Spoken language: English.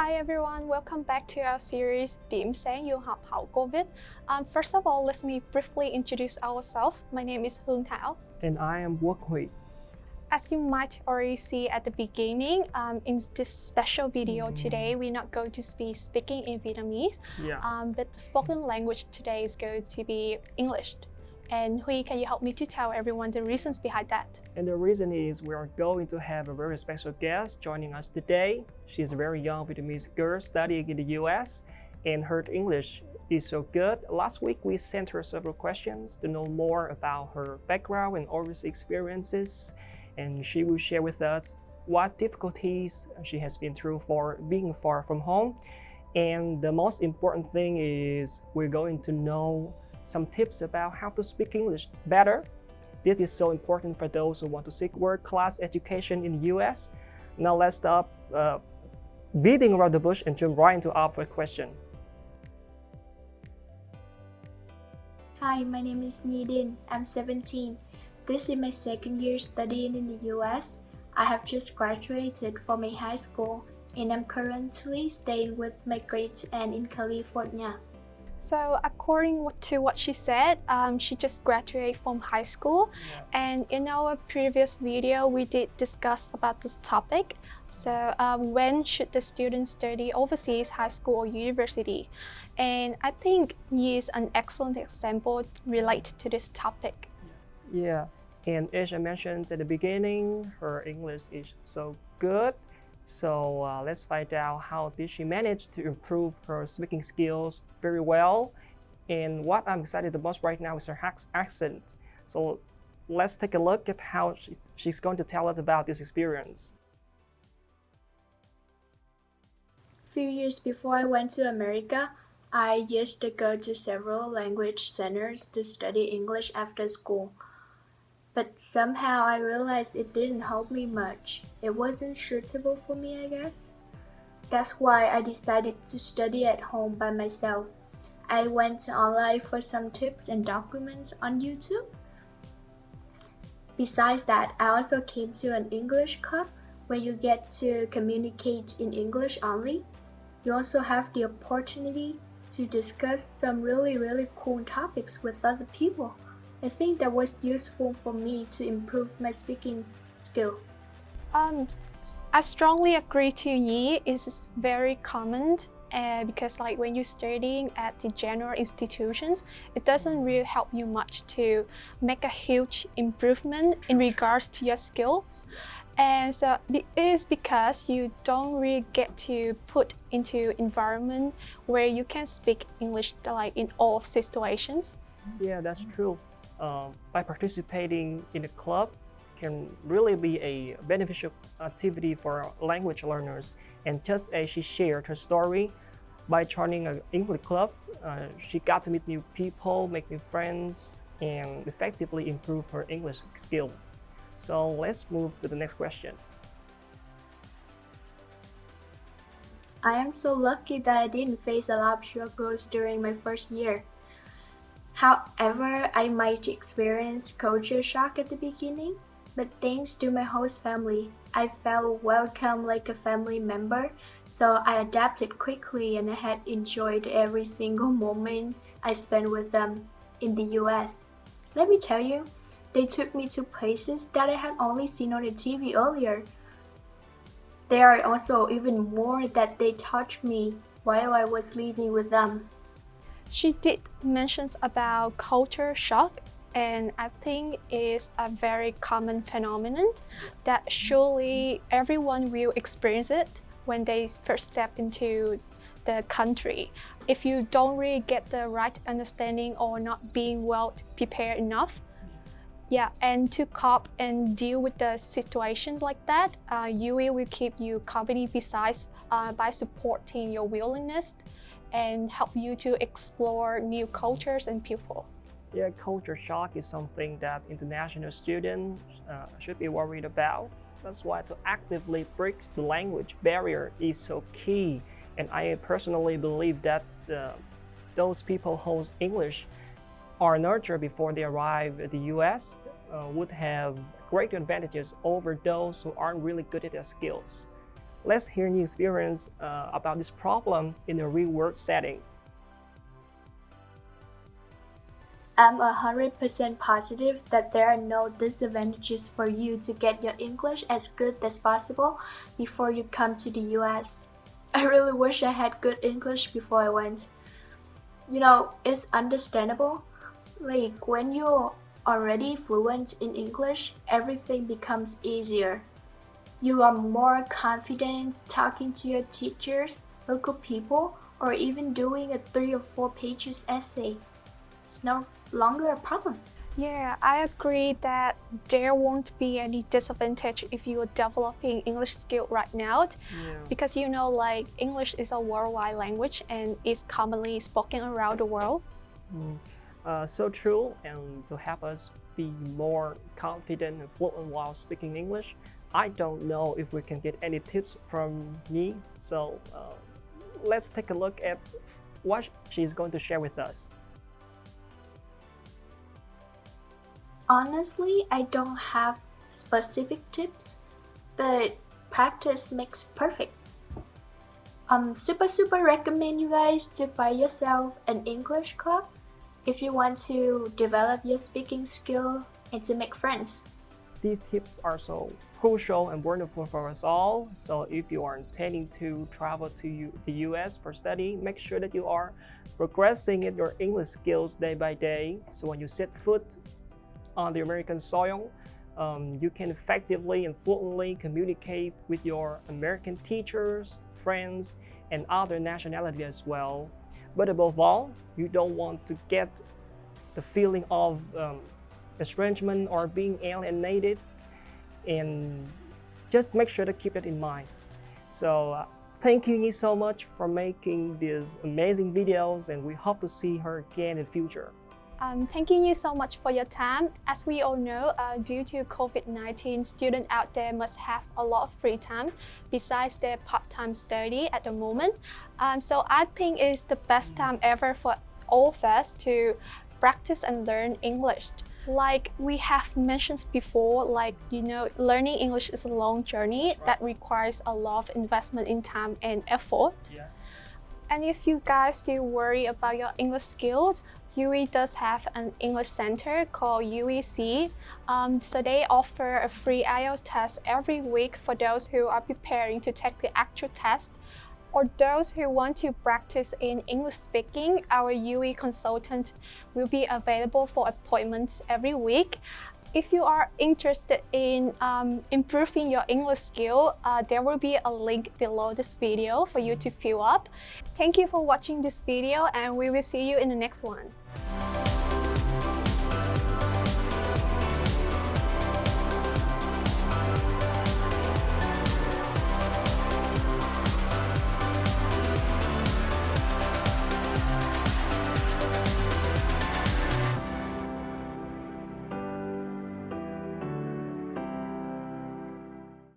Hi everyone, welcome back to our series Điểm sáng du học hậu Covid. First of all, let me briefly introduce ourselves. My name is Hương Thảo. And I am Quốc. As you might already see at the beginning, in this special video today, we're not going to be speaking in Vietnamese, but the spoken language today is going to be English. And Huy, can you help me to tell everyone the reasons behind that? And the reason is we are going to have a very special guest joining us today. She is a very young Vietnamese girl studying in the US, and her English is so good. Last week, we sent her several questions to know more about her background and overseas experiences. And she will share with us what difficulties she has been through for being far from home. And the most important thing is we're going to know some tips about how to speak English better. This is so important for those who want to seek world-class education in the US. Now let's stop beating around the bush and jump right into our first question. Hi, my name is Nhi Dinh. I'm 17. This is my second year studying in the US. I have just graduated from a high school and I'm currently staying with my great aunt in California. So according to what she said, she just graduated from high school. And in our previous video, we did discuss about this topic. So when should the student study overseas, high school or university? And I think Nhi is an excellent example related to this topic. Yeah, and as I mentioned at the beginning, her English is so good. So let's find out how did she manage to improve her speaking skills very well. And what I'm excited the most right now is her accent. So let's take a look at how she's going to tell us about this experience. A few years before I went to America, I used to go to several language centers to study English after school. But somehow I realized it didn't help me much. It wasn't suitable for me, I guess. That's why I decided to study at home by myself. I went online for some tips and documents on YouTube. Besides that, I also came to an English club where you get to communicate in English only. You also have the opportunity to discuss some really cool topics with other people. I think that was useful for me to improve my speaking skill. I strongly agree to Nhi. It's very common because like when you're studying at the general institutions, it doesn't really help you much to make a huge improvement in regards to your skills. And so it is because you don't really get to put into environment where you can speak English like in all situations. Yeah, that's true. By participating in a club can really be a beneficial activity for language learners. And just as she shared her story, by joining an English club, she got to meet new people, make new friends, and effectively improve her English skill. So let's move to the next question. I am so lucky that I didn't face a lot of struggles during my first year. However, I might experience culture shock at the beginning, but thanks to my host family, I felt welcome like a family member, so I adapted quickly and I had enjoyed every single moment I spent with them in the US. Let me tell you, they took me to places that I had only seen on the TV earlier. There are also even more that they taught me while I was living with them. She did mention about culture shock, and I think it's a very common phenomenon that surely everyone will experience it when they first step into the country. If you don't really get the right understanding or not being well prepared enough, and to cope and deal with the situations like that, UE will keep you company besides by supporting your willingness and help you to explore new cultures and people. Yeah, culture shock is something that international students should be worried about. That's why to actively break the language barrier is so key. And I personally believe that those people whose English are nurtured before they arrive at the US would have great advantages over those who aren't really good at their skills. Let's hear your experience about this problem in a real-world setting. I'm 100% positive that there are no disadvantages for you to get your English as good as possible before you come to the US. I really wish I had good English before I went. You know, it's understandable. Like, when you're already fluent in English, everything becomes easier. You are more confident talking to your teachers, local people, or even doing a 3 or 4 pages essay. It's no longer a problem. Yeah, I agree that there won't be any disadvantage if you are developing English skill right now, because you know, like, English is a worldwide language and is commonly spoken around the world. So true, and to help us be more confident and fluent while speaking English, I don't know if we can get any tips from me, so let's take a look at what she's going to share with us. Honestly, I don't have specific tips, but practice makes perfect. Super recommend you guys to find yourself an English club if you want to develop your speaking skill and to make friends. These tips are so crucial and wonderful for us all. So if you are intending to travel to the US for study, make sure that you are progressing in your English skills day by day. So when you set foot on the American soil, you can effectively and fluently communicate with your American teachers, friends, and other nationalities as well. But above all, you don't want to get the feeling of estrangement or being alienated, and just make sure to keep it in mind. So thank you, Nhi, so much for making these amazing videos, and we hope to see her again in the future. Thank you so much for your time. As we all know, due to COVID-19, students out there must have a lot of free time besides their part-time study at the moment. So I think it's the best time ever for all of us to practice and learn English. Like we have mentioned before, like, you know, learning English is a long journey that requires a lot of investment in time and effort. And if you guys still worry about your English skills, UE does have an English center called UEC. So they offer a free IELTS test every week for those who are preparing to take the actual test. Or those who want to practice in English speaking, our UE consultant will be available for appointments every week. If you are interested in improving your English skill, there will be a link below this video for you to fill up. Thank you for watching this video, and we will see you in the next one.